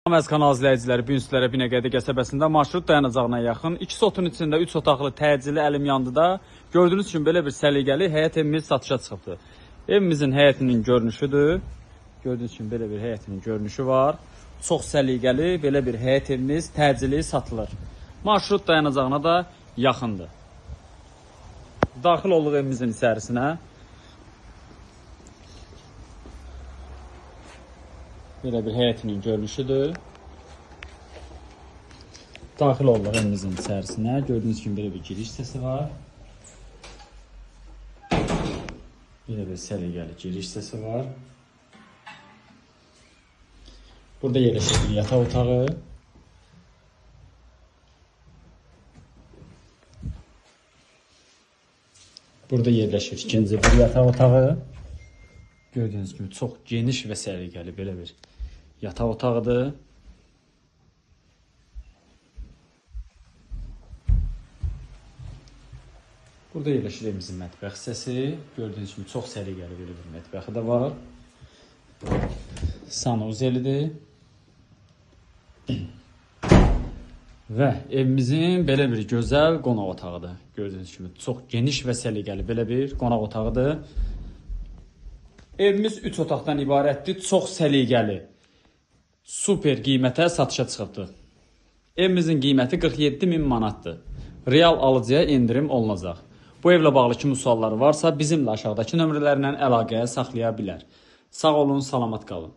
Əziz kanal izləyiciləri, bu gün sizlərə Binəqədi qəsəbəsində marşrut dayanacağına yaxın 2 sotun içində 3 otaqlı təcili Əlimyandıda gördüyünüz kimi belə bir səliqəli həyət evimiz satışa çıxıbdır. Evimizin həyətinin görünüşüdür. Gördüyünüz kimi belə bir həyətinin görünüşü var. Çox səliqəli belə bir həyət evimiz təcili satılır. Marşrut dayanacağına da yaxındır. Daxil olduq evimizin içərisinə. Belə bir həyətinin görünüşüdür. Daxil olduq evimizin içərisinə. Gördüyünüz kimi belə bir giriş hissəsi var. Belə bir səliqəli giriş hissəsi var. Burada yerləşir bir yataq otağı. Burada yerləşir ikinci bir yataq otağı. Gördüyünüz kimi çox geniş və səliqəli belə bir yataq otağıdır. Burada yerləşir evimizin mətbəx hissəsi. Gördüyünüz kimi çox səliqəli belə bir mətbəxi də var. Sanuzelidir. Və evimizin belə bir gözəl qonaq otağıdır. Gördüyünüz kimi çox geniş və səliqəli belə bir qonaq otağıdır. Evimiz 3 otaqdan ibarətdir. Çox səliqəli, super qiymətə satışa çıxıbdır. Evimizin qiyməti 47.000 manatdır. Real alıcıya indirim olunacaq. Bu evlə bağlı kimi sualları varsa bizimlə aşağıdakı nömrələrlə əlaqəyə saxlaya bilər. Sağ olun, salamat qalın.